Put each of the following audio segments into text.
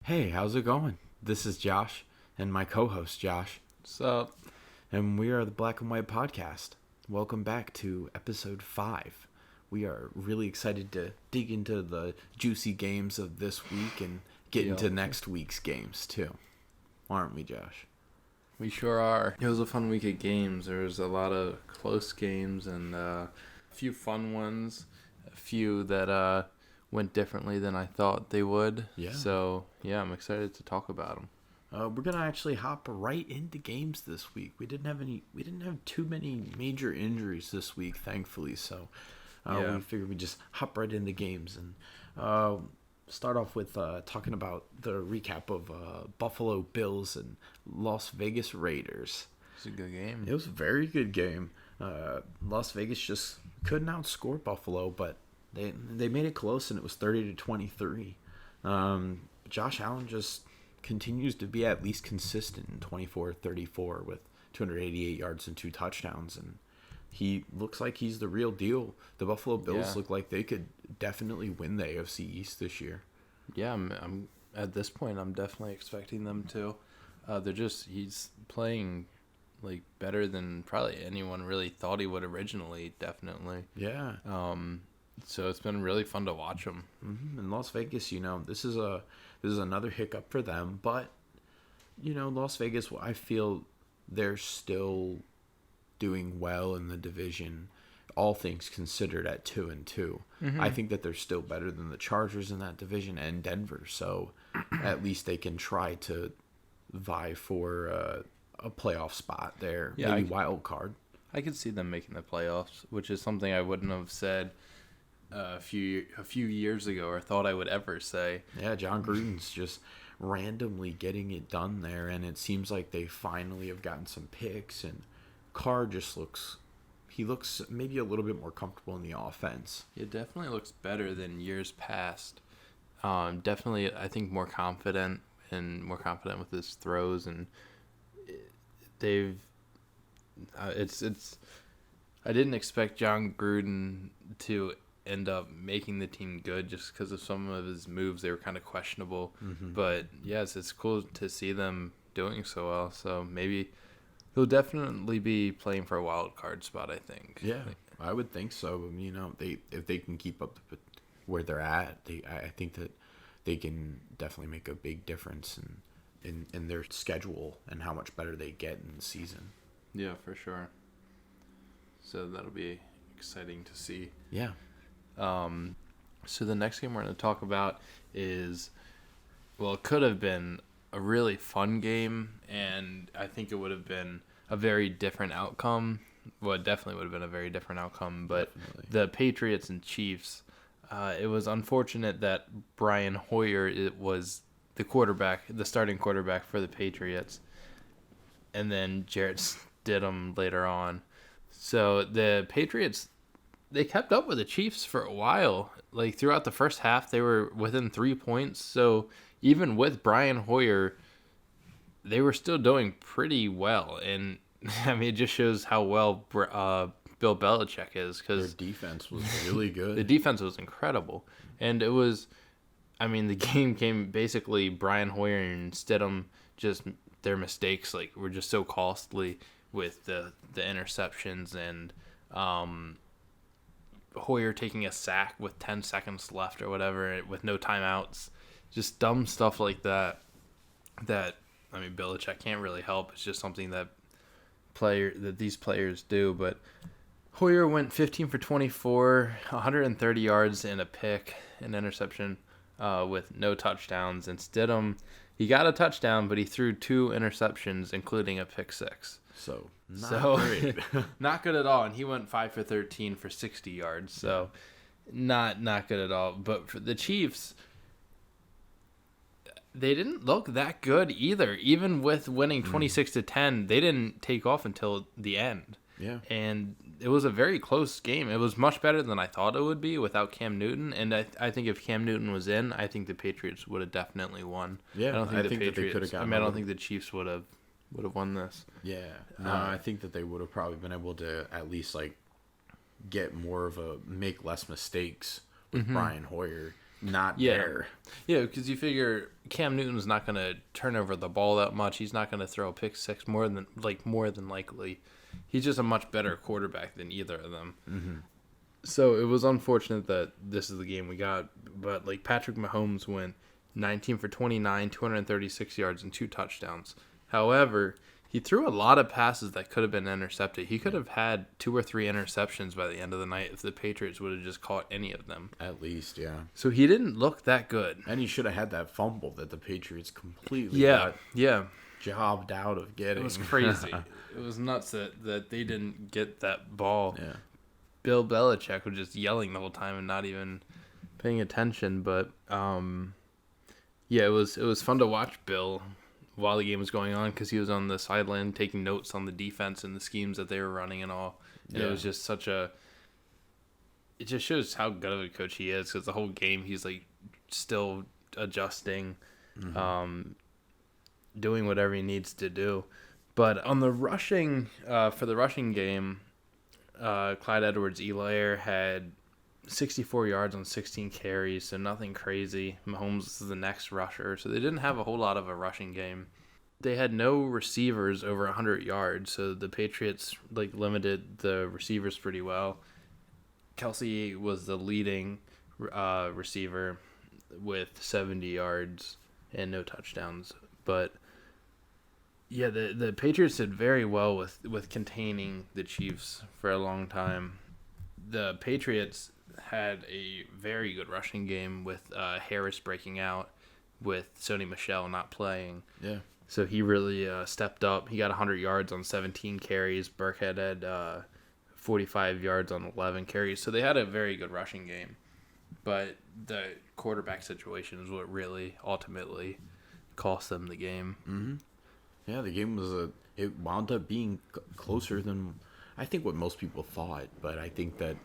Hey, how's it going? This is Josh and my co-host Josh, What's up? and we are the Black and White Podcast. Welcome back to episode 5. We are really excited to dig into the juicy games of this week and get Yep. into next week's games too. Aren't we, Josh? We sure are. It was a fun week of games. There was a lot of close games and a few fun ones. A few that went differently than I thought they would. Yeah. So, yeah, I'm excited to talk about them. We're gonna actually hop right into games this week. We didn't have too many major injuries this week, thankfully. So Yeah. we figured we'd just hop right into games and start off with talking about the recap of Buffalo Bills and Las Vegas Raiders. It's a good game. It was a very good game. Las Vegas just couldn't outscore Buffalo, but they made it close, and it was 30-23. Josh Allen just continues to be at least consistent in 24-34 with 288 yards and 2 touchdowns, and he looks like he's the real deal. The Buffalo Bills Yeah. look like they could definitely win the AFC East this year. Yeah, I'm at this point, I'm definitely expecting them to. He's playing like better than probably anyone really thought he would originally, definitely. Yeah. So it's been really fun to watch him. In Las Vegas, this is another hiccup for them, but Las Vegas, I feel they're still doing well in the division, all things considered, at 2-2. I think that they're still better than the Chargers in that division and Denver, so at least they can try to vie for a playoff spot there, Yeah, maybe wild card. I could see them making the playoffs, which is something I wouldn't have said a few years ago or thought I would ever say. Yeah, John Gruden's just randomly getting it done there, and it seems like they finally have gotten some picks, and Carr just looks maybe a little bit more comfortable in the offense. It definitely looks better than years past. Definitely, I think more confident with his throws, and they've. It's. I didn't expect John Gruden to end up making the team good just because of some of his moves. They were kind of questionable, but yes, it's cool to see them doing so well. So maybe he'll definitely be playing for a wild card spot, I think. Yeah, I would think so. If they can keep up where they're at, I think that they can definitely make a big difference in their schedule and how much better they get in the season. Yeah, for sure. So that'll be exciting to see. Yeah. So the next game we're going to talk about is, well, it could have been a really fun game, and I think it would have been a very different outcome. Well, it definitely would have been a very different outcome, but Definitely. the Patriots and Chiefs, it was unfortunate that Brian Hoyer was the starting quarterback for the Patriots, and then Jarrett Stidham later on. So the Patriots, they kept up with the Chiefs for a while. Like throughout the first half, they were within 3 points. So even with Brian Hoyer, they were still doing pretty well. And I mean, it just shows how well Bill Belichick is, Their because defense was really good. the defense was incredible. And it was, I mean, the game came basically Brian Hoyer and Stidham, just their mistakes were just so costly with the interceptions and Hoyer taking a sack with 10 seconds left or whatever with no timeouts. Just dumb stuff like that. I mean, Belichick can't really help. It's just something that these players do. But Hoyer went 15 for 24, 130 yards and a pick, an interception, with no touchdowns. And Stidham, he got a touchdown, but he threw 2 interceptions, including a pick six. So not great. Not good at all. And he went 5 for 13 for 60 yards. So not good at all. But for the Chiefs, they didn't look that good either. Even with winning 26-10, they didn't take off until the end. Yeah. And it was a very close game. It was much better than I thought it would be without Cam Newton. And I think if Cam Newton was in, I think the Patriots would have definitely won. Yeah, I don't think I the think that they Patriots. could have gotten I don't over. think the Chiefs would have won this. Yeah. No, I think that they would have probably been able to at least get more of make less mistakes with Brian Hoyer. not Yeah. there. Yeah, because you figure Cam Newton's not going to turn over the ball that much. He's not going to throw a pick six more than likely. He's just a much better quarterback than either of them. Mm-hmm. So it was unfortunate that this is the game we got. But like Patrick Mahomes went 19 for 29, 236 yards and 2 touchdowns. However, he threw a lot of passes that could have been intercepted. He could have had 2 or 3 interceptions by the end of the night if the Patriots would have just caught any of them. At least, yeah. So he didn't look that good. And he should have had that fumble that the Patriots completely Yeah. jobbed out of getting. It was crazy. It was nuts that they didn't get that ball. Yeah. Bill Belichick was just yelling the whole time and not even paying attention. But yeah, it was fun to watch Bill while the game was going on because he was on the sideline taking notes on the defense and the schemes that they were running and all. And it was just it just shows how good of a coach he is because the whole game he's like still adjusting, doing whatever he needs to do. But on the rushing, for the rushing game, Clyde Edwards-Helaire had 64 yards on 16 carries, so nothing crazy. Mahomes is the next rusher, so they didn't have a whole lot of a rushing game. They had no receivers over 100 yards, so the Patriots limited the receivers pretty well. Kelsey was the leading receiver with 70 yards and no touchdowns, but yeah, the Patriots did very well with containing the Chiefs for a long time. The Patriots had a very good rushing game with Harris breaking out, with Sony Michel not playing. Yeah. So he really stepped up. He got 100 yards on 17 carries. Burkhead had 45 yards on 11 carries. So they had a very good rushing game. But the quarterback situation is what really ultimately cost them the game. Mm-hmm. Yeah, the game it wound up being closer than I think what most people thought, but I think that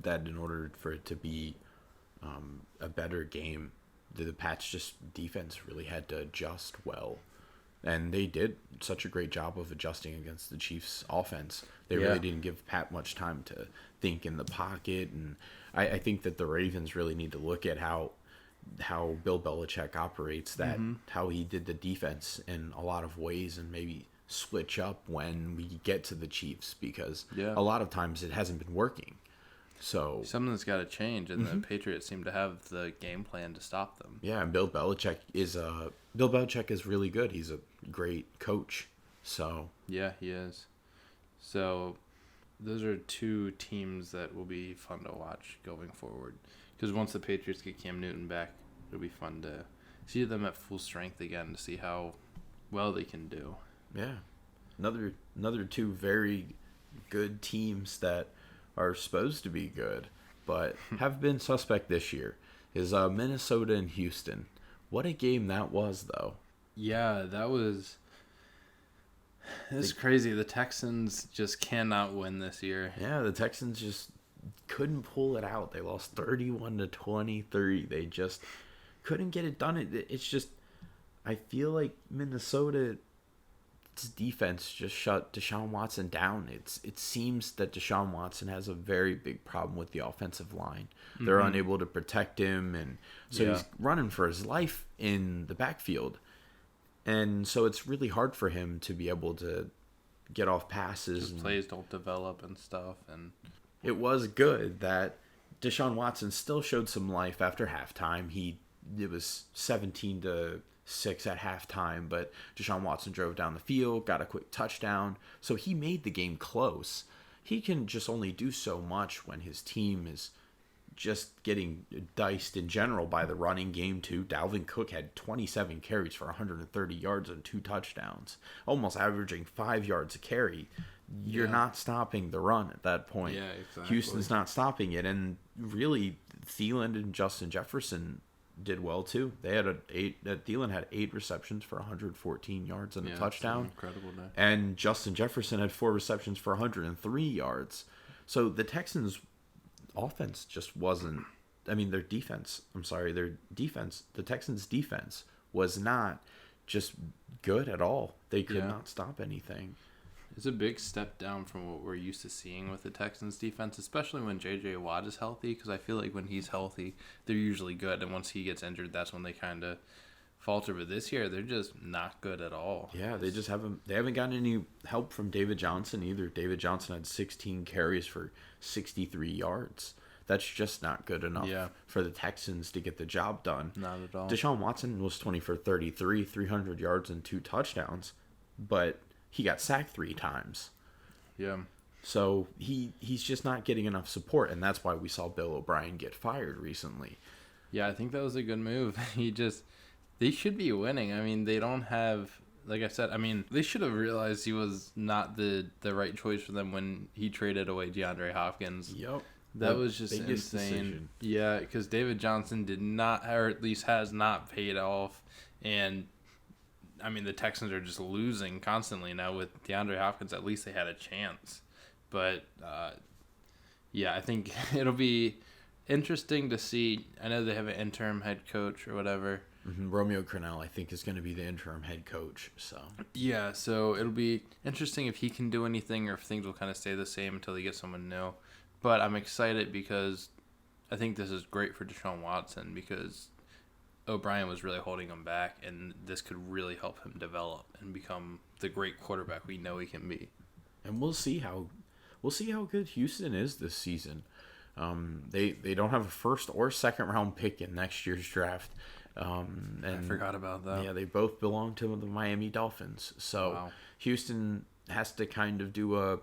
in order for it to be a better game, the Pats just defense really had to adjust well, and they did such a great job of adjusting against the Chiefs' offense. They really didn't give Pat much time to think in the pocket, and I think that the Ravens really need to look at how Bill Belichick operates how he did the defense in a lot of ways and maybe switch up when we get to the Chiefs because a lot of times it hasn't been working. So something's got to change, and the Patriots seem to have the game plan to stop them. Yeah, and Bill Belichick is really good. He's a great coach. So yeah, he is. So those are 2 teams that will be fun to watch going forward. Because once the Patriots get Cam Newton back, it'll be fun to see them at full strength again to see how well they can do. Yeah, another 2 very good teams that are supposed to be good, but have been suspect this year is Minnesota and Houston. What a game that was, though. Yeah, it's crazy. The Texans just cannot win this year. Yeah, the Texans just couldn't pull it out. They lost 31-23. They just couldn't get it done. It's just, I feel like Minnesota's defense just shut Deshaun Watson down. It seems that Deshaun Watson has a very big problem with the offensive line. They're unable to protect him, and so he's running for his life in the backfield. And so it's really hard for him to be able to get off passes. His plays don't develop and stuff, and it was good that Deshaun Watson still showed some life after halftime. It was 17-6 at halftime, but Deshaun Watson drove down the field, got a quick touchdown, so he made the game close. He can just only do so much when his team is just getting diced in general by the running game too. Dalvin Cook had 27 carries for 130 yards and 2 touchdowns, almost averaging 5 yards a carry. You're not stopping the run at that point. Yeah, exactly. Houston's not stopping it, and really Thielen and Justin Jefferson did well too. They had Thielen had 8 receptions for 114 yards and a touchdown. Incredible day. And Justin Jefferson had 4 receptions for 103 yards. So the Texans' offense just wasn't. I mean, their defense. The Texans' defense was not just good at all. They could not stop anything. It's a big step down from what we're used to seeing with the Texans defense, especially when J.J. Watt is healthy, because I feel like when he's healthy, they're usually good, and once he gets injured, that's when they kind of falter. But this year, they're just not good at all. Yeah, they haven't gotten any help from David Johnson either. David Johnson had 16 carries for 63 yards. That's just not good enough for the Texans to get the job done. Not at all. Deshaun Watson was 20 for 33, 300 yards and 2 touchdowns, but he got sacked 3 times. Yeah. So he's just not getting enough support, and that's why we saw Bill O'Brien get fired recently. Yeah, I think that was a good move. They should be winning. I mean, they don't have, like I said, I mean, they should have realized he was not the right choice for them when he traded away DeAndre Hopkins. Yep. That was just insane. Decision. Yeah, because David Johnson did not, or at least has not paid off. And, I mean, the Texans are just losing constantly now with DeAndre Hopkins. At least they had a chance. But, yeah, I think it'll be interesting to see. I know they have an interim head coach or whatever. Mm-hmm. Romeo Crennel, I think, is going to be the interim head coach. So yeah, so it'll be interesting if he can do anything or if things will kind of stay the same until they get someone new. But I'm excited because I think this is great for Deshaun Watson because O'Brien was really holding him back, and this could really help him develop and become the great quarterback we know he can be. And we'll see how good Houston is this season. They don't have a first or second round pick in next year's draft. And I forgot about that. Yeah, they both belong to the Miami Dolphins. So Wow. Houston has to kind of do a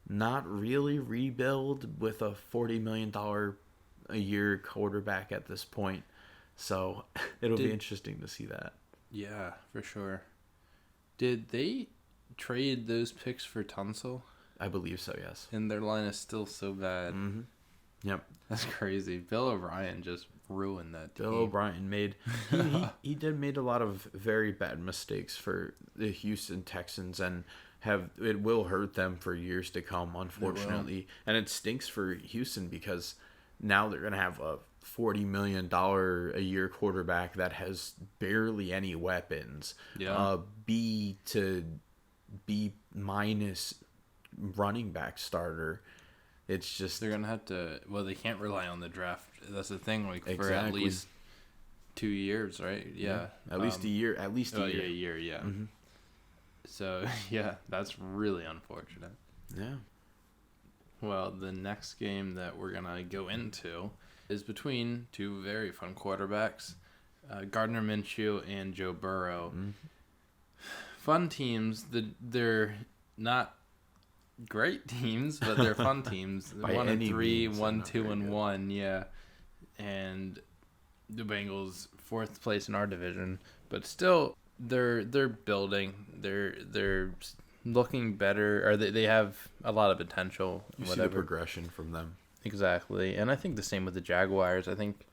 not really rebuild with a $40 million a year quarterback at this point. So it'll be interesting to see that. Yeah, for sure. Did they trade those picks for Tunsil? I believe so, yes. And their line is still so bad. Mm-hmm. Yep. That's crazy. Bill O'Brien just ruined that team. Bill O'Brien made he made a lot of very bad mistakes for the Houston Texans, and it will hurt them for years to come, unfortunately. And it stinks for Houston because now they're gonna have a $40 million a year quarterback that has barely any weapons. Yeah. B to B minus running back starter. It's just They're gonna have to. Well, they can't rely on the draft. That's the thing. Like for Exactly. at least 2 years, right? Yeah. at least a year. At least a Oh year. yeah, a year. Yeah. Mm-hmm. So yeah, that's really unfortunate. Yeah. Well, the next game that we're gonna go into is between two very fun quarterbacks, Gardner Minshew and Joe Burrow. Mm-hmm. Fun teams. They're not great teams, but they're fun teams. By 1 and any 3, means, 1, not 2 very and good. 1. Yeah, and the Bengals 4th place in our division, but still they're building. They're looking better, or they have a lot of potential. You see the progression from them. Exactly, and I think the same with the Jaguars. I think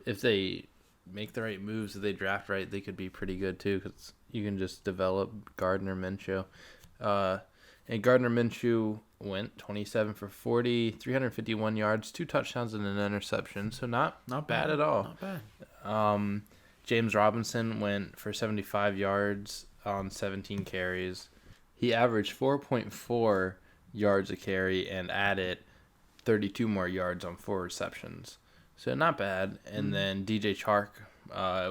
if they make the right moves, if they draft right, they could be pretty good too. Because you can just develop Gardner Minshew. And Gardner Minshew went 27 for 40, 351 yards, 2 touchdowns and an interception. So not bad at all. Not bad. James Robinson went for 75 yards on 17 carries. He averaged 4.4 yards a carry and added 32 more yards on 4 receptions. So not bad. And then DJ Chark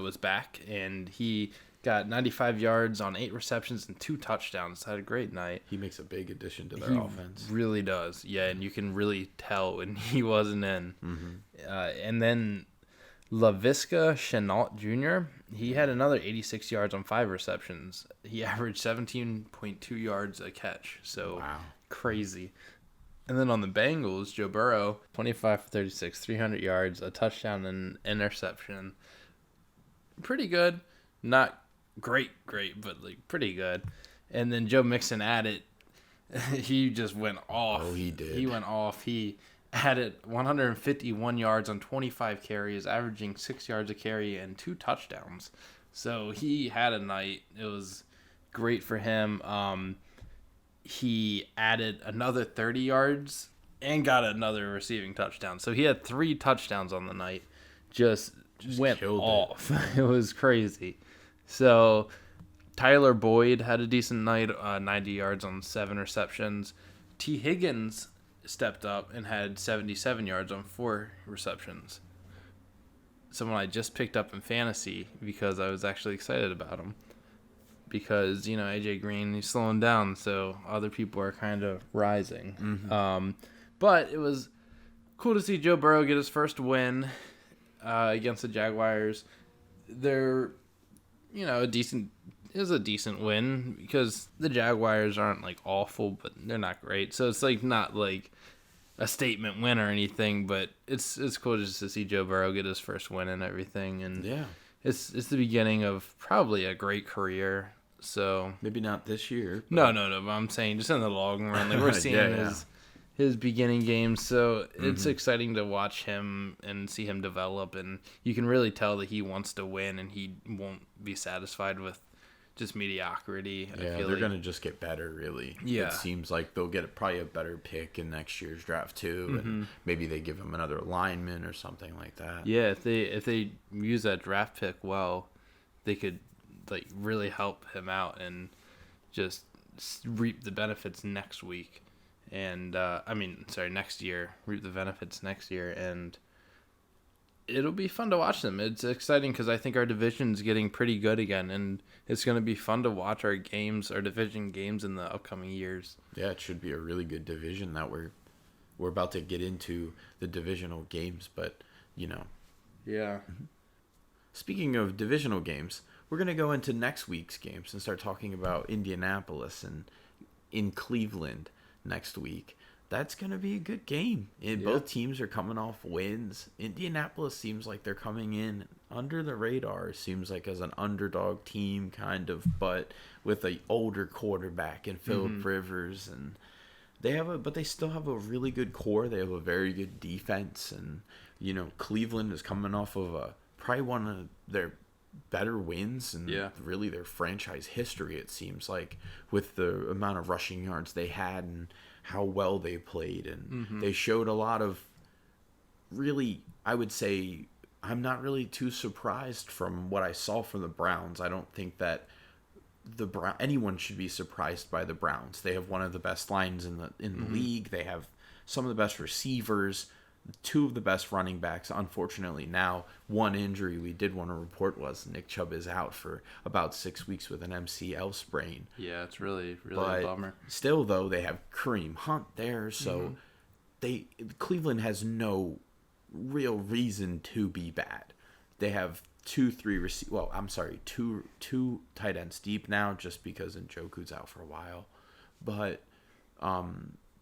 was back, and he got 95 yards on 8 receptions and 2 touchdowns. Had a great night. He makes a big addition to their offense. Really does. Yeah, and you can really tell when he wasn't in. Mm-hmm. And then LaVisca Chenault Jr., he had another 86 yards on 5 receptions. He averaged 17.2 yards a catch. So Wow. crazy. And then on the Bengals, Joe Burrow, 25 for 36, 300 yards, a touchdown and interception. Pretty good. Not great, but like pretty good. And then Joe Mixon added, he just went off. Oh, he did. He went off. He added 151 yards on 25 carries, averaging 6 yards a carry and 2 touchdowns. So he had a night. It was great for him. He added another 30 yards and got another receiving touchdown. So he had 3 touchdowns on the night. Just went killed it. off. It was crazy. So Tyler Boyd had a decent night, 90 yards on 7 receptions. T. Higgins stepped up and had 77 yards on 4 receptions. Someone I just picked up in fantasy because I was actually excited about him. Because, AJ Green, he's slowing down, so other people are kind of rising. Mm-hmm. But it was cool to see Joe Burrow get his first win against the Jaguars. They're, a decent win because the Jaguars aren't like awful, but they're not great. So it's like not like a statement win or anything, but it's cool just to see Joe Burrow get his first win and everything. And Yeah. it's the beginning of probably a great career. So Maybe not this year. No. But I'm saying just in the long run, like we're seeing his beginning games. So it's exciting to watch him and see him develop, and you can really tell that he wants to win, and he won't be satisfied with just mediocrity. Yeah, they're going to just get better, really. Yeah. It seems like they'll get probably a better pick in next year's draft, too. And maybe they give him another lineman or something like that. Yeah, if they use that draft pick well, they could like really help him out and just reap the benefits next week. And, next year. Reap the benefits next year. And it'll be fun to watch them. It's exciting because I think our division's getting pretty good again, and it's going to be fun to watch our division games in the upcoming years. Yeah, it should be a really good division that we're about to get into the divisional games, but, Yeah. Speaking of divisional games, we're going to go into next week's games and start talking about Indianapolis and in Cleveland next week. That's going to be a good game. Both teams are coming off wins. Indianapolis seems like they're coming in under the radar. Seems like as an underdog team, kind of, but with an older quarterback in Phillip Rivers, and but they still have a really good core. They have a very good defense, and Cleveland is coming off of probably one of their better wins and really their franchise history. It seems like with the amount of rushing yards they had and how well they played, and they showed a lot of really, I would say, I'm not really too surprised from what I saw from the Browns. I don't think that anyone should be surprised by the Browns. They have one of the best lines in the league. They have some of the best receivers, 2 of the best running backs. Unfortunately, now one injury we did want to report was Nick Chubb is out for about 6 weeks with an MCL sprain. Yeah, it's really a bummer. Still, though, they have Kareem Hunt there, so Cleveland has no real reason to be bad. They have 2 tight ends deep now, just because Njoku's out for a while, but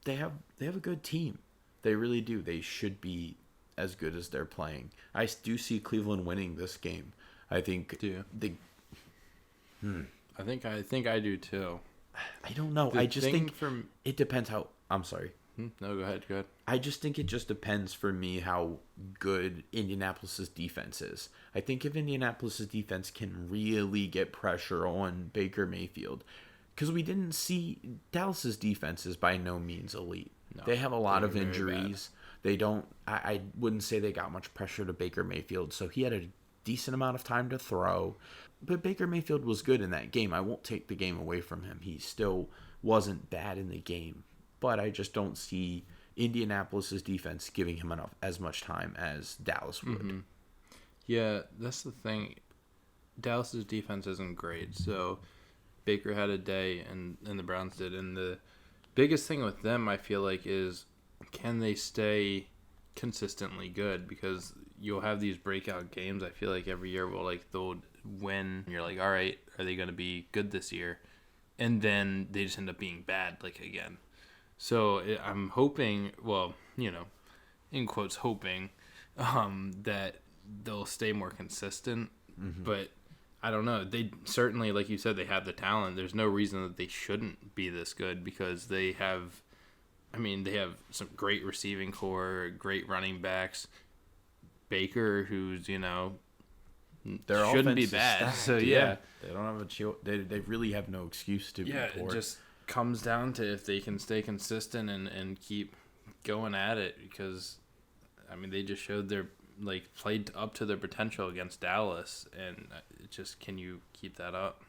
they have a good team. They really do. They should be as good as they're playing. I do see Cleveland winning this game. I think. Do you? I think I do too. I don't know. I just think it depends how. I'm sorry. No, go ahead. I just think it just depends for me how good Indianapolis' defense is. I think if Indianapolis' defense can really get pressure on Baker Mayfield, because we didn't see Dallas' defense is by no means elite. No, they have a lot of injuries. They don't. I wouldn't say they got much pressure to Baker Mayfield, so he had a decent amount of time to throw. But Baker Mayfield was good in that game. I won't take the game away from him. He still wasn't bad in the game. But I just don't see Indianapolis' defense giving him as much time as Dallas would. Yeah, that's the thing. Dallas' defense isn't great, so Baker had a day, and the Browns did. And the biggest thing with them, I feel like, is can they stay consistently good? Because you'll have these breakout games. I feel like every year they'll win. And you're like, all right, are they going to be good this year? And then they just end up being bad again. So I'm hoping, in quotes, hoping that they'll stay more consistent. But I don't know. They certainly, like you said, they have the talent. There's no reason that they shouldn't be this good because they have some great receiving core, great running backs. Baker, who's, their shouldn't be offense is bad. stacked, So, yeah. They don't have they really have no excuse to be poor. It just comes down to if they can stay consistent and keep going at it because, they just showed their played up to their potential against Dallas, and it just, can you keep that up?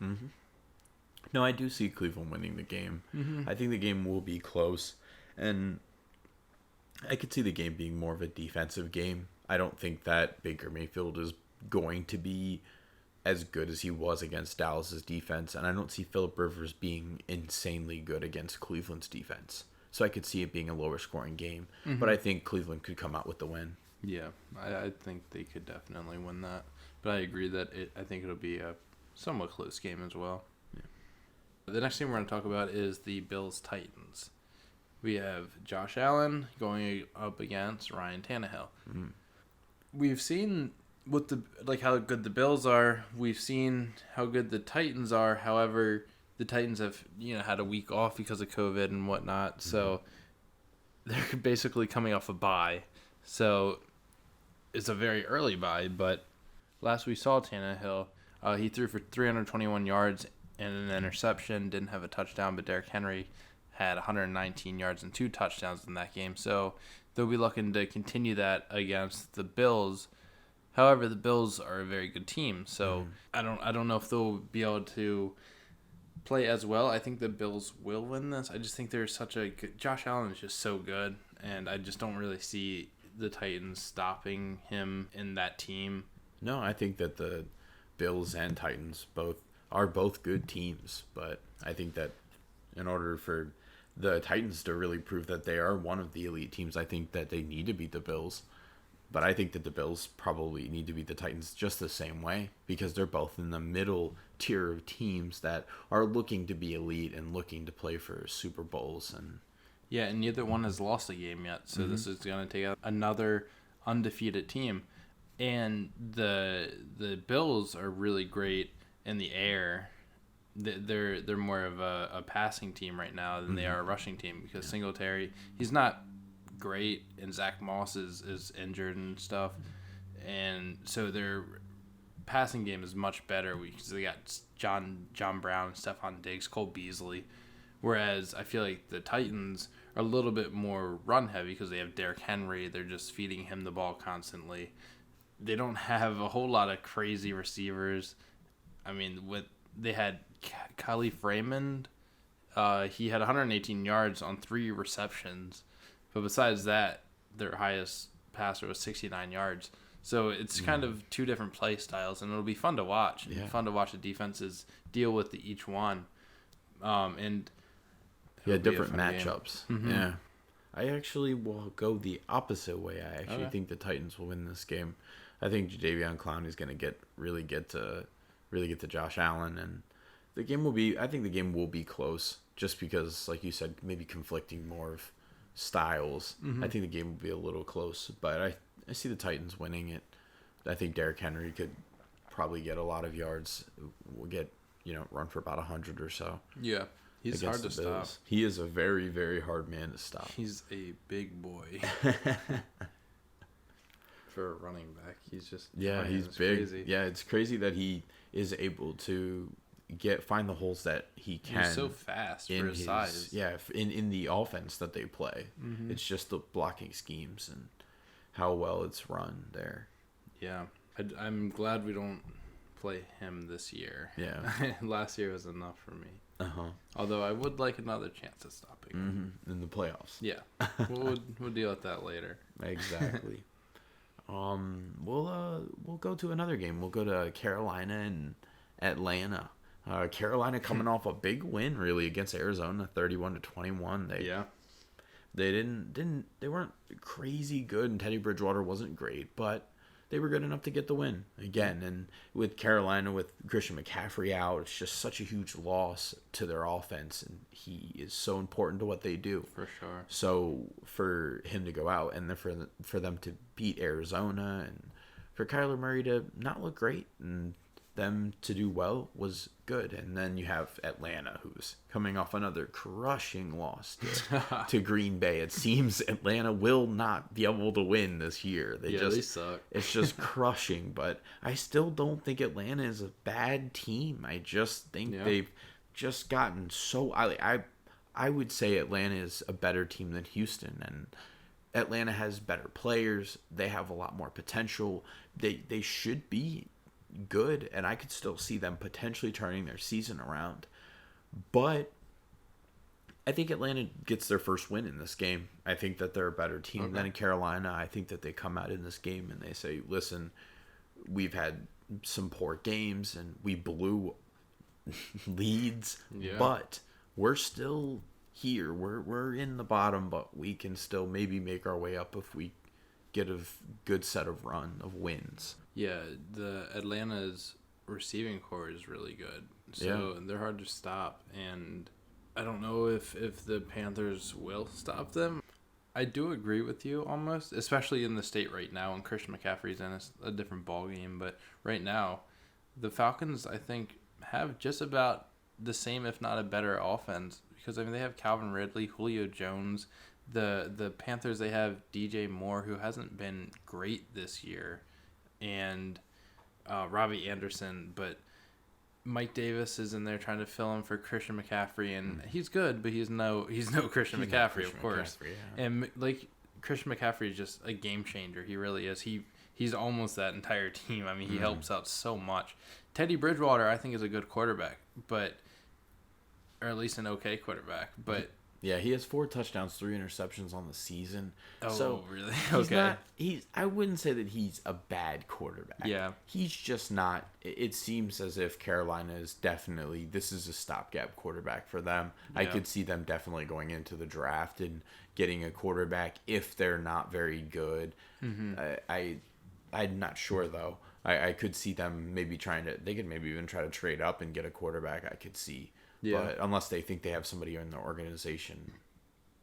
No, I do see Cleveland winning the game. I think the game will be close, and I could see the game being more of a defensive game. I don't think that Baker Mayfield is going to be as good as he was against Dallas's defense, and I don't see Phillip Rivers being insanely good against Cleveland's defense. So I could see it being a lower scoring game, but I think Cleveland could come out with the win. Yeah, I think they could definitely win that. But I agree that I think it'll be a somewhat close game as well. Yeah. The next game we're going to talk about is the Bills-Titans. We have Josh Allen going up against Ryan Tannehill. We've seen how good the Bills are. We've seen how good the Titans are. However, the Titans have had a week off because of COVID and whatnot, so they're basically coming off a bye. So it's a very early bye. But last we saw Tannehill, he threw for 321 yards and an interception. Didn't have a touchdown, but Derrick Henry had 119 yards and 2 touchdowns in that game. So they'll be looking to continue that against the Bills. However, the Bills are a very good team, so I don't know if they'll be able to play as well. I think the Bills will win this. I just think they're such a good... Josh Allen is just so good, and I just don't really see the Titans stopping him in that team. No, I think that the Bills and Titans are both good teams, but I think that in order for the Titans to really prove that they are one of the elite teams, I think that they need to beat the Bills. But I think that the Bills probably need to beat the Titans just the same way, because they're both in the middle tier of teams that are looking to be elite and looking to play for Super Bowls. And yeah, and neither one has lost a game yet, so this is going to take another undefeated team. And the Bills are really great in the air. They're more of a passing team right now than they are a rushing team, because Singletary, he's not great, and Zach Moss is injured and stuff, and so their passing game is much better because they got John Brown, Stephon Diggs, Cole Beasley, whereas I feel like the Titans are a little bit more run heavy because they have Derrick Henry. They're just feeding him the ball constantly. They don't have a whole lot of crazy receivers. I mean, they had Khalif Raymond. He had 118 yards on 3 receptions. But besides that, their highest passer was 69 yards. So it's kind of 2 different play styles, and it'll be fun to watch. Yeah. Fun to watch the defenses deal with each one. And different matchups. Yeah. I actually will go the opposite way. I actually think the Titans will win this game. I think Jadeveon Clowney is going to really get to Josh Allen, and the game will be close, just because, like you said, maybe conflicting more of styles. I think the game will be a little close, but I see the Titans winning it. I think Derrick Henry could probably get a lot of yards. Will get run for about 100 or so. Yeah, he's hard to stop. He is a very, very hard man to stop. He's a big boy. For a running back, he's just he's big. Crazy. Yeah, it's crazy that he is able to find the holes that he can. He's so fast for his size. Yeah, in the offense that they play. It's just the blocking schemes and how well it's run there. Yeah, I'm glad we don't play him this year. Yeah. Last year was enough for me. Although I would like another chance at stopping him. In the playoffs. Yeah, we'll deal with that later. Exactly. We'll go to another game. We'll go to Carolina and Atlanta. Carolina coming off a big win really against Arizona, 31-21. They weren't crazy good, and Teddy Bridgewater wasn't great, but they were good enough to get the win again. And with Carolina, with Christian McCaffrey out, it's just such a huge loss to their offense, and he is so important to what they do. For sure. So for him to go out and for them to beat Arizona, and for Kyler Murray to not look great and them to do well was good. And then you have Atlanta, who's coming off another crushing loss to Green Bay. It seems Atlanta will not be able to win this year. They suck. It's just crushing, but I still don't think Atlanta is a bad team. I just think they've just gotten so... I would say Atlanta is a better team than Houston, and Atlanta has better players. They have a lot more potential. They should be good, and I could still see them potentially turning their season around. But I think Atlanta gets their first win in this game. I think that they're a better team than Carolina. I think that they come out in this game and they say, listen, we've had some poor games and we blew leads, but we're still here. We're in the bottom, but we can still maybe make our way up if we get a good set of wins. Yeah, the Atlanta's receiving core is really good. So they're hard to stop, and I don't know if the Panthers will stop them. I do agree with you almost, especially in the state right now, and Christian McCaffrey's in a different ballgame. But right now, the Falcons, I think, have just about the same, if not a better offense. Because, I mean, they have Calvin Ridley, Julio Jones. The Panthers, they have DJ Moore, who hasn't been great this year, and Robbie Anderson. But Mike Davis is in there trying to fill in for Christian McCaffrey, and he's good, but he's no Christian McCaffrey, of course. And like Christian McCaffrey is just a game changer. He really is. He's almost that entire team. I mean, he helps out so much. Teddy Bridgewater, I think, is a good quarterback, or at least an okay quarterback. But yeah, he has 4 touchdowns, 3 interceptions on the season. Oh, so really? Okay. I wouldn't say that he's a bad quarterback. Yeah. He's just not. It seems as if Carolina is definitely, this is a stopgap quarterback for them. Yeah. I could see them definitely going into the draft and getting a quarterback if they're not very good. Mm-hmm. I'm not sure, though. I could see them maybe they could maybe even try to trade up and get a quarterback. I could see. Yeah. But unless they think they have somebody in their organization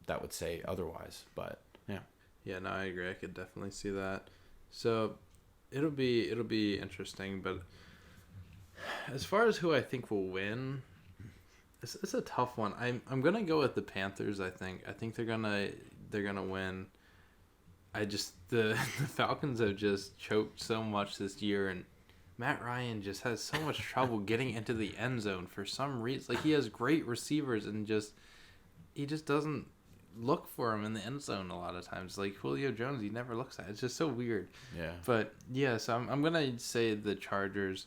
that would say otherwise. But yeah. Yeah, no, I agree. I could definitely see that. So it'll be interesting. But as far as who I think will win, it's a tough one. I'm gonna go with the Panthers. I think they're gonna win. The Falcons have just choked so much this year, and Matt Ryan just has so much trouble getting into the end zone for some reason. Like, he has great receivers and he just doesn't look for him in the end zone a lot of times. Like Julio Jones, he never looks at it. It's just so weird. Yeah. But yeah, so I'm gonna say the Chargers.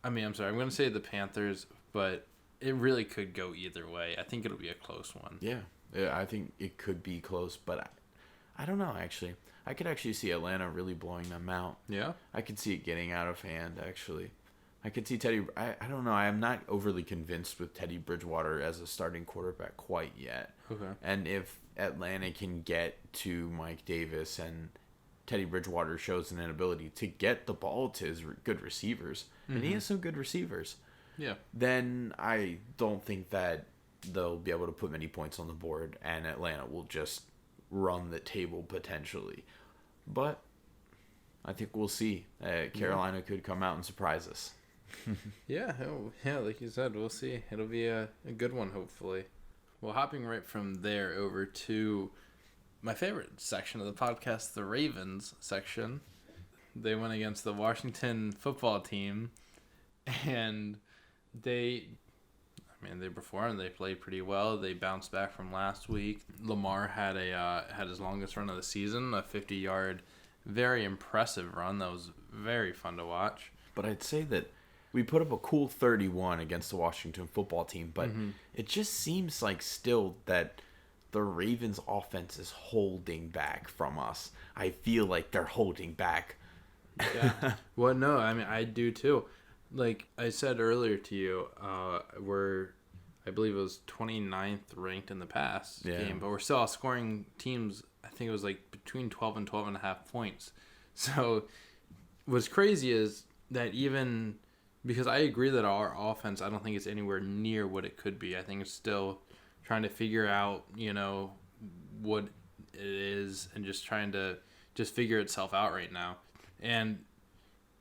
I'm gonna say the Panthers, but it really could go either way. I think it'll be a close one. Yeah, I think it could be close, but I don't know, actually. I could actually see Atlanta really blowing them out. Yeah? I could see it getting out of hand, actually. I could see Teddy... I don't know. I am not overly convinced with Teddy Bridgewater as a starting quarterback quite yet. Okay. And if Atlanta can get to Mike Davis and Teddy Bridgewater shows an inability to get the ball to his good receivers, and he has some good receivers, then I don't think that they'll be able to put many points on the board, and Atlanta will just run the table potentially. But I think we'll see. Carolina could come out and surprise us. Yeah, like you said, we'll see. It'll be a good one, hopefully. Well, hopping right from there over to my favorite section of the podcast, the Ravens section. They went against the Washington football team, and they performed. They played pretty well. They bounced back from last week. Lamar had his longest run of the season, a 50-yard, very impressive run. That was very fun to watch. But I'd say that we put up a cool 31 against the Washington football team, but it just seems like still that the Ravens offense is holding back from us. I feel like they're holding back. Yeah. Well, no, I mean, I do too. Like I said earlier to you, I believe it was 29th ranked in the pass game, but we're still outscoring teams. I think it was like between 12 and 12.5 points. So what's crazy is that even because I agree that our offense, I don't think it's anywhere near what it could be. I think it's still trying to figure out, what it is and just trying to figure itself out right now. And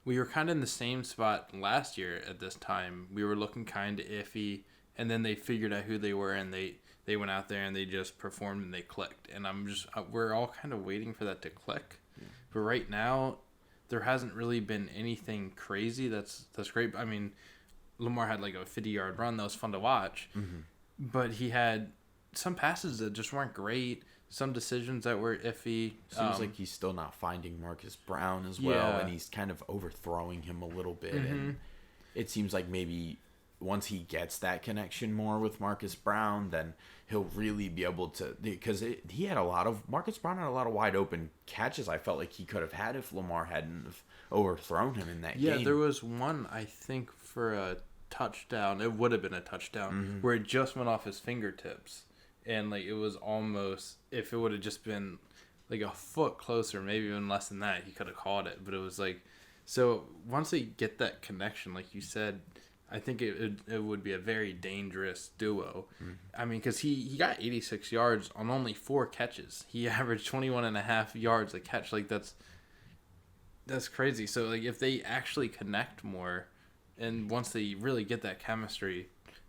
we were kind of in the same spot last year at this time. We were looking kind of iffy, and then they figured out who they were, and they went out there and they just performed and they clicked. And we're all kind of waiting for that to click. Yeah. But right now, there hasn't really been anything crazy that's great. I mean, Lamar had like a 50-yard run that was fun to watch, but he had some passes that just weren't great. Some decisions that were iffy. Seems like he's still not finding Marcus Brown as well, and he's kind of overthrowing him a little bit. And it seems like maybe once he gets that connection more with Marcus Brown, then he'll really be able to, because Marcus Brown had a lot of wide open catches I felt like he could have had if Lamar hadn't have overthrown him in that game. Yeah, there was one, I think, for a touchdown. It would have been a touchdown where it just went off his fingertips. And, like, it was almost, if it would have just been, like, a foot closer, maybe even less than that, he could have caught it. But it was, like, so once they get that connection, like you said, I think it would be a very dangerous duo. I mean, because he got 86 yards on only 4 catches. He averaged 21.5 yards a catch. Like, that's crazy. So, like, if they actually connect more, and once they really get that chemistry,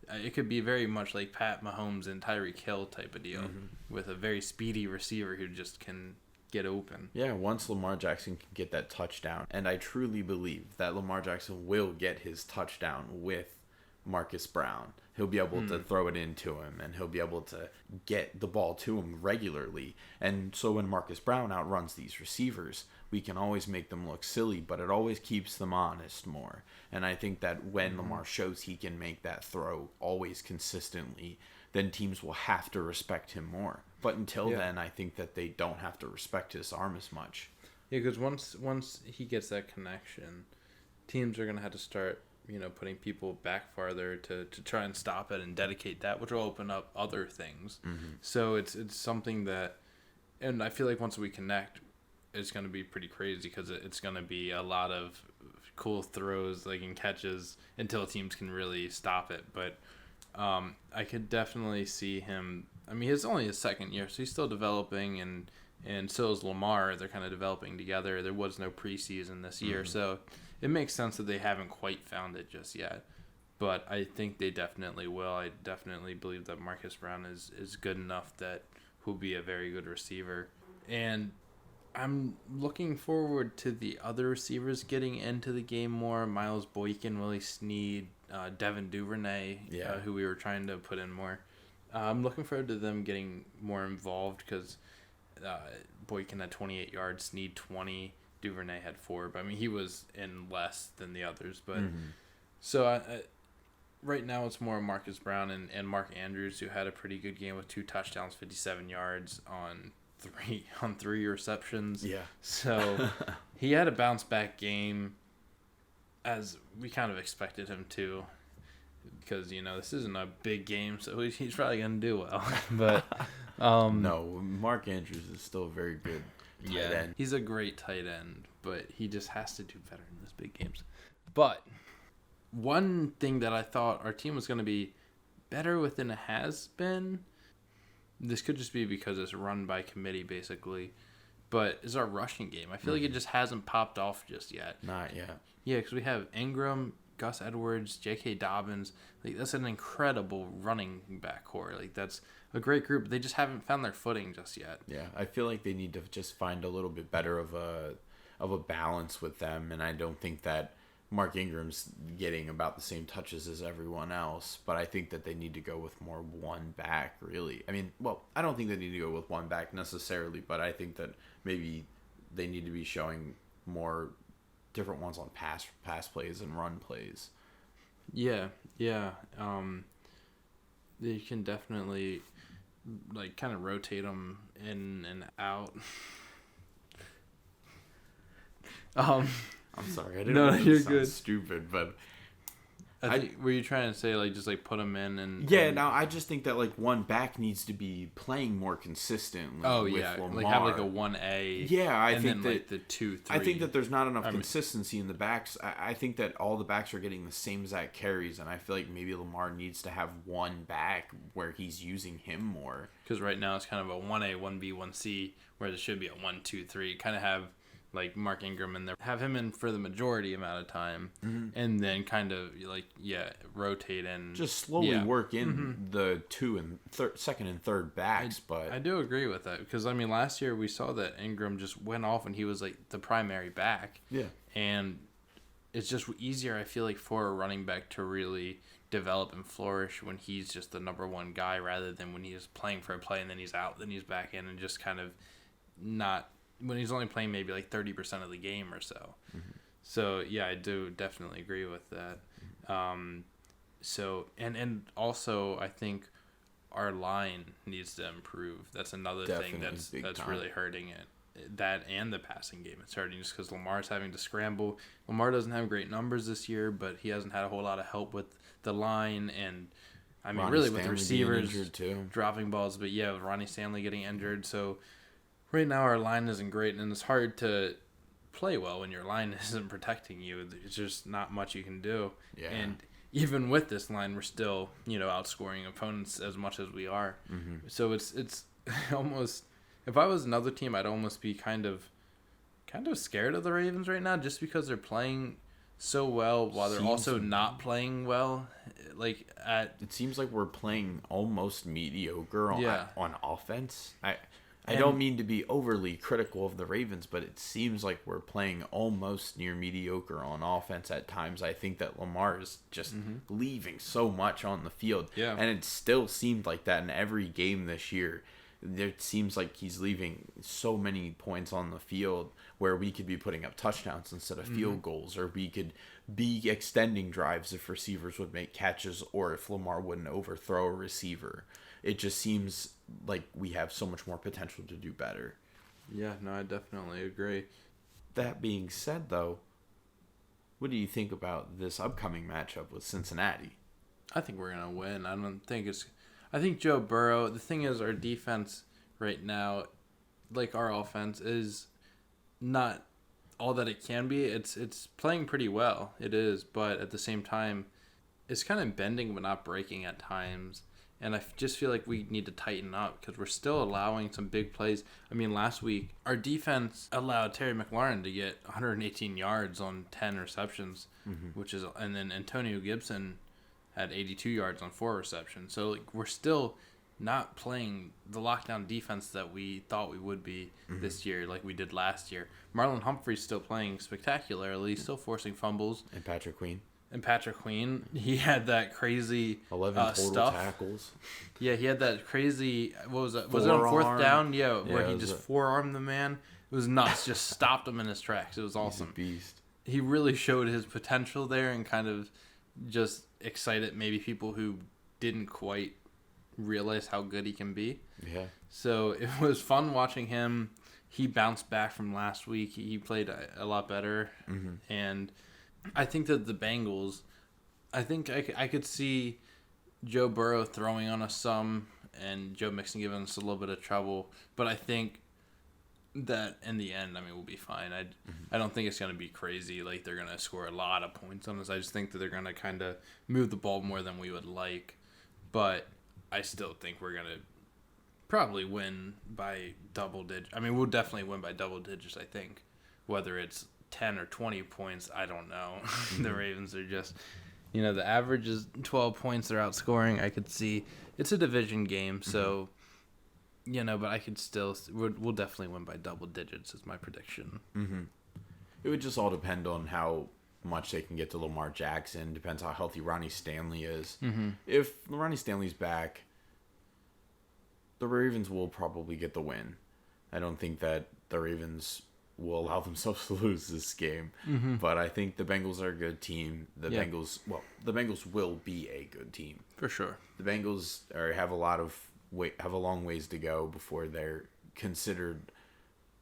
it could be very much like Pat Mahomes and Tyreek Hill type of deal with a very speedy receiver who just can get open. Yeah, once Lamar Jackson can get that touchdown, and I truly believe that Lamar Jackson will get his touchdown with Marcus Brown. He'll be able to throw it into him, and he'll be able to get the ball to him regularly. And so when Marcus Brown outruns these receivers, we can always make them look silly, but it always keeps them honest more. And I think that when Lamar shows he can make that throw always consistently, then teams will have to respect him more. But until then, I think that they don't have to respect his arm as much. Yeah, because once he gets that connection, teams are going to have to start, putting people back farther to try and stop it and dedicate that, which will open up other things. So it's something that, and I feel like once we connect, it's going to be pretty crazy because it's going to be a lot of cool throws, like, and catches until teams can really stop it. But I could definitely see him. I mean, it's only his second year, so he's still developing, and so is Lamar. They're kind of developing together. There was no preseason this year, so it makes sense that they haven't quite found it just yet. But I think they definitely will. I definitely believe that Marcus Brown is good enough that he'll be a very good receiver. And I'm looking forward to the other receivers getting into the game more. Miles Boykin, Willie Snead, Devin Duvernay, who we were trying to put in more. I'm looking forward to them getting more involved because Boykin had 28 yards, Snead 20, Duvernay had 4. But I mean, he was in less than the others. But so right now it's more Marcus Brown and Mark Andrews, who had a pretty good game with 2 touchdowns, 57 yards on three receptions. Yeah. So he had a bounce back game, as we kind of expected him to, because this isn't a big game, so he's probably gonna do well. But no, Mark Andrews is still a very good tight end. He's a great tight end, but he just has to do better in those big games. But one thing that I thought our team was gonna be better with than it has been. This could just be because it's run by committee, basically. But it's our rushing game. I feel like it just hasn't popped off just yet. Not yet. Yeah, because we have Ingram, Gus Edwards, J.K. Dobbins. Like, that's an incredible running back core. Like, that's a great group. They just haven't found their footing just yet. Yeah, I feel like they need to just find a little bit better of a balance with them. And I don't think that Mark Ingram's getting about the same touches as everyone else, but I think that they need to go with more one back, really. I mean, well, I don't think they need to go with one back necessarily, but I think that maybe they need to be showing more different ones on pass plays and run plays. Yeah. They can definitely, like, kind of rotate them in and out. I'm sorry, I didn't want to sound good. Stupid, but were you trying to say, like, just, like, put them in and... Yeah, no, I just think that, like, one back needs to be playing more consistently with Lamar. Like, have, like, a 1A. Yeah, I think think that... like, the 2-3. I think that there's not enough consistency in the backs. I think that all the backs are getting the same exact carries, and I feel like maybe Lamar needs to have one back where he's using him more. Because right now it's kind of a 1A, 1B, 1C, where there should be a 1-2-3. Kind of have... like Mark Ingram in there, have him in for the majority amount of time, and then kind of rotate and just slowly work in the second and third backs. But I do agree with that because I mean last year we saw that Ingram just went off and he was like the primary back. Yeah, and it's just easier I feel like for a running back to really develop and flourish when he's just the number one guy rather than when he's playing for a play and then he's out, then he's back in and just kind of not. When he's only playing maybe like 30% of the game or so. So, yeah, I do definitely agree with that. So and also I think our line needs to improve. That's another thing Definitely big that's time. really hurting it. That and the passing game. It's hurting just because Lamar's having to scramble. Lamar doesn't have great numbers this year, but he hasn't had a whole lot of help with the line and I mean, Ronnie really with the Stanley being receivers injured too. dropping balls. But yeah, with Ronnie Stanley getting injured, so right now our line isn't great, and it's hard to play well when your line isn't protecting you. There's just not much you can do. Yeah. And even with this line, we're still, outscoring opponents as much as we are. Mm-hmm. So it's almost, if I was another team, I'd almost be kind of scared of the Ravens right now, just because they're playing so well while they're also not playing well. It seems like we're playing almost mediocre on offense. I And- don't mean to be overly critical of the Ravens, but it seems like we're playing almost near mediocre on offense at times. I think that Lamar is just leaving so much on the field. Yeah. And it still seemed like that in every game this year. It seems like he's leaving so many points on the field where we could be putting up touchdowns instead of field goals, or we could be extending drives if receivers would make catches or if Lamar wouldn't overthrow a receiver. It just seems like we have so much more potential to do better. Yeah, no, I definitely agree. That being said, though, what do you think about this upcoming matchup with Cincinnati? I think we're gonna win. I think Joe Burrow. The thing is, our defense right now, like our offense, is not all that it can be. It's playing pretty well. It is, but at the same time, it's kind of bending but not breaking at times. And I just feel like we need to tighten up because we're still allowing some big plays. I mean, last week, our defense allowed Terry McLaurin to get 118 yards on 10 receptions, and then Antonio Gibson had 82 yards on 4 receptions. So we're still not playing the lockdown defense that we thought we would be this year like we did last year. Marlon Humphrey's still playing spectacularly, still forcing fumbles. And Patrick Queen? And Patrick Queen, he had that crazy 11 total tackles. Yeah, he had that crazy. What was it? Was it on fourth down? Yeah, where he it just was forearmed the man. It was nuts. Just stopped him in his tracks. It was awesome. He's a beast. He really showed his potential there and kind of just excited maybe people who didn't quite realize how good he can be. Yeah. So it was fun watching him. He bounced back from last week. He played a lot better, and I think that the Bengals, I think I could see Joe Burrow throwing on us some and Joe Mixon giving us a little bit of trouble. But I think that in the end, I mean, we'll be fine. I don't think it's going to be crazy. Like, they're going to score a lot of points on us. I just think that they're going to kind of move the ball more than we would like. But I still think we're going to probably win by double digits. I mean, we'll definitely win by double digits, I think. Whether it's 10 or 20 points, I don't know. The Ravens are just, the average is 12 points. They're outscoring. I could see it's a division game, so, but I could still, we'll definitely win by double digits is my prediction. It would just all depend on how much they can get to Lamar Jackson. Depends how healthy Ronnie Stanley is. If Ronnie Stanley's back, the Ravens will probably get the win. I don't think that the Ravens will allow themselves to lose this game. But I think the Bengals are a good team. The Bengals will be a good team. For sure. The Bengals have a long ways to go before they're considered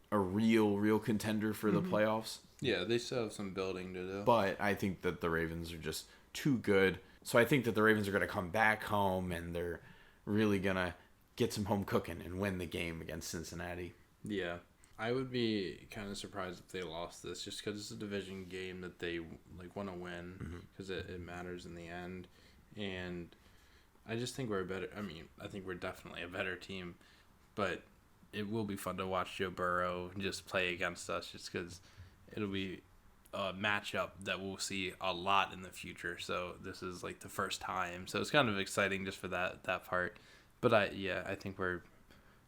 a real contender for the playoffs. Yeah, they still have some building to do. But I think that the Ravens are just too good. So I think that the Ravens are going to come back home and they're really going to get some home cooking and win the game against Cincinnati. Yeah. I would be kind of surprised if they lost this just because it's a division game that they want to win because it matters in the end. And I just think we're better. I mean, I think we're definitely a better team, but it will be fun to watch Joe Burrow just play against us just because it'll be a matchup that we'll see a lot in the future. So this is like the first time. So it's kind of exciting just for that part. But I think we're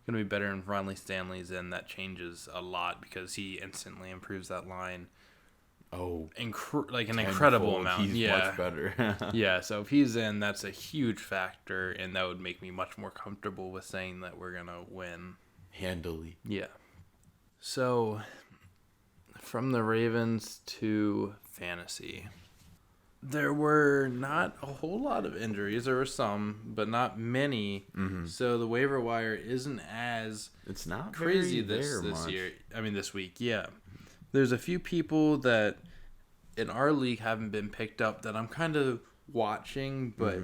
going to be better in Ronnie Stanley's, and that changes a lot because he instantly improves that line. Oh, an incredible amount. He's much better. Yeah, so if he's in, that's a huge factor, and that would make me much more comfortable with saying that we're going to win. Handily. Yeah. So, from the Ravens to fantasy. There were not a whole lot of injuries. There were some, but not many. Mm-hmm. So the waiver wire isn't as It's not crazy very this much. year. I mean, this week, yeah. There's a few people that in our league haven't been picked up that I'm kind of watching, but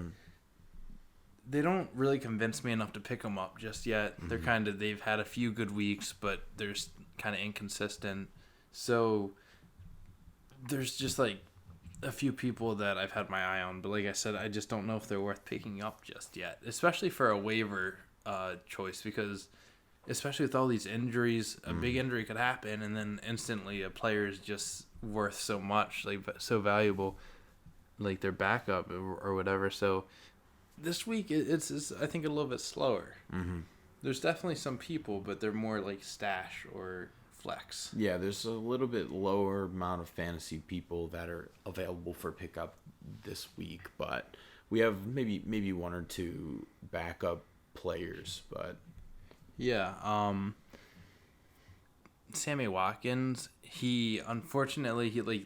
they don't really convince me enough to pick them up just yet. They've had a few good weeks, but they're kind of inconsistent. So there's just like a few people that I've had my eye on, but like I said, I just don't know if they're worth picking up just yet, especially for a waiver choice, because especially with all these injuries, a big injury could happen, and then instantly a player is just worth so much, like so valuable, like their backup or whatever. So this week it's I think a little bit slower. Mm-hmm. There's definitely some people, but they're more like stash or flex. Yeah, there's a little bit lower amount of fantasy people that are available for pickup this week, but we have maybe one or two backup players. But yeah, Sammy Watkins, he like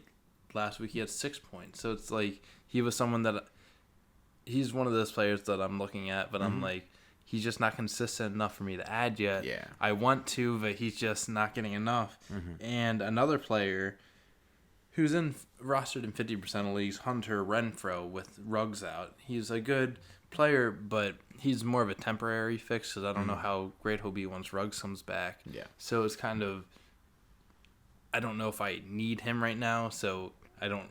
last week he had 6 points, so it's like he was someone that he's one of those players that I'm looking at, but I'm like, he's just not consistent enough for me to add yet. Yeah. I want to, but he's just not getting enough. And another player who's rostered in 50% of leagues, Hunter Renfrow, with Ruggs out. He's a good player, but he's more of a temporary fix because I don't know how great he'll be once Ruggs comes back. Yeah. So it's kind of, I don't know if I need him right now, so I don't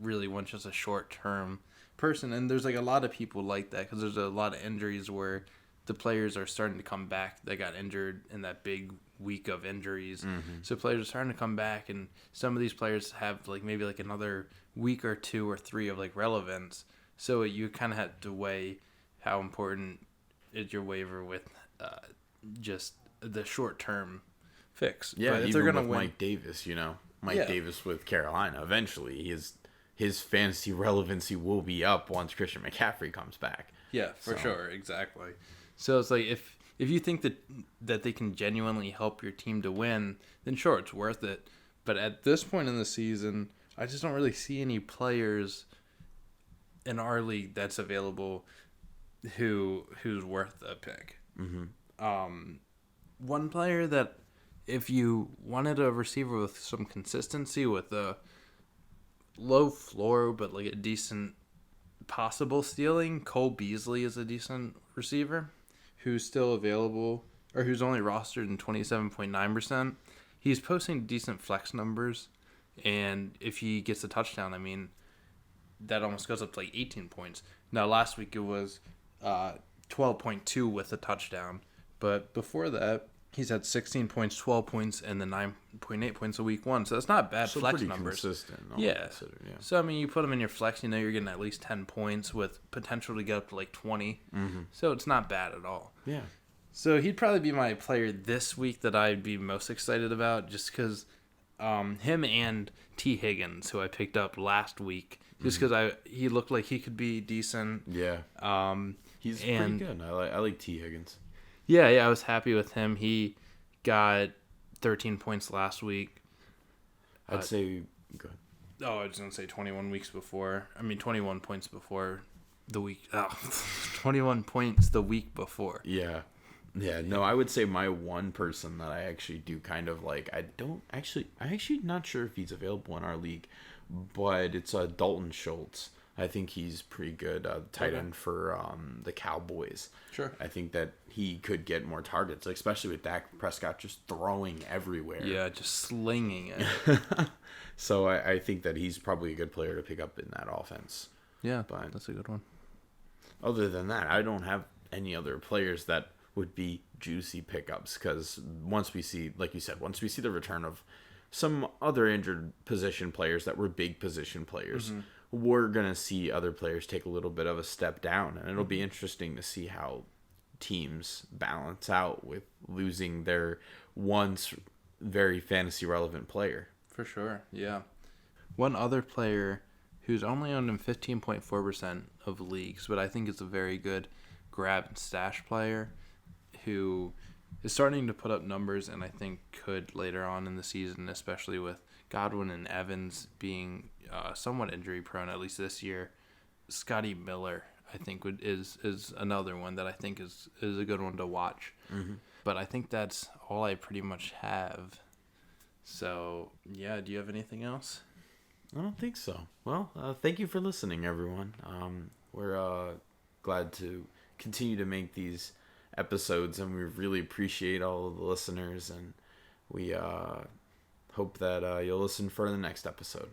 really want just a short-term person. And there's like a lot of people like that because there's a lot of injuries where the players are starting to come back. They got injured in that big week of injuries. So players are starting to come back, and some of these players have like maybe like another week or 2 or 3 of like relevance. So you kind of have to weigh how important is your waiver with just the short-term fix. yeah, but if even they're gonna with win, Mike Davis, Mike Davis with Carolina, eventually his fantasy relevancy will be up once Christian McCaffrey comes back. yeah, for So- sure, exactly. So it's like if you think that they can genuinely help your team to win, then sure, it's worth it. But at this point in the season, I just don't really see any players in our league that's available who's worth a pick. One player that if you wanted a receiver with some consistency, with a low floor but like a decent possible stealing, Cole Beasley is a decent receiver who's still available, or who's only rostered in 27.9%. He's posting decent flex numbers, and if he gets a touchdown, I mean, that almost goes up to like 18 points. Now, last week it was 12.2 with a touchdown, but before that, he's had 16 points, 12 points, and then 9.8 points a week 1. So that's not bad So flex pretty numbers. consistent. all Yeah. considered, yeah. So, I mean, you put him in your flex, you're getting at least 10 points with potential to get up to like 20. So it's not bad at all. Yeah. So he'd probably be my player this week that I'd be most excited about, just because him and T. Higgins, who I picked up last week, just because he looked like he could be decent. Yeah. He's and- pretty good. I like T. Higgins. Yeah, I was happy with him. He got 13 points last week. I'd say good. Oh, I was going to say 21 weeks before. 21 points before the week. 21 points the week before. Yeah. Yeah, no, I would say my one person that I actually do kind of like, I'm actually not sure if he's available in our league, but it's Dalton Schultz. I think he's pretty good, tight end for the Cowboys. Sure. I think that he could get more targets, especially with Dak Prescott just throwing everywhere. Yeah, just slinging it. So I think that he's probably a good player to pick up in that offense. Yeah, But- that's a good one. Other than that, I don't have any other players that would be juicy pickups, because once we see, like you said, once we see the return of some other injured position players that were big position players, we're going to see other players take a little bit of a step down, and it'll be interesting to see how teams balance out with losing their once very fantasy relevant player. For sure, yeah. One other player who's only owned in 15.4% of leagues, but I think is a very good grab and stash player who is starting to put up numbers, and I think could later on in the season, especially with Godwin and Evans being somewhat injury prone, at least this year. Scotty Miller, I think, is another one that I think is a good one to watch. Mm-hmm. But I think that's all I pretty much have. So, yeah, do you have anything else? I don't think so. Well, thank you for listening, everyone. We're glad to continue to make these episodes, and we really appreciate all of the listeners, and we hope that you'll listen for the next episode.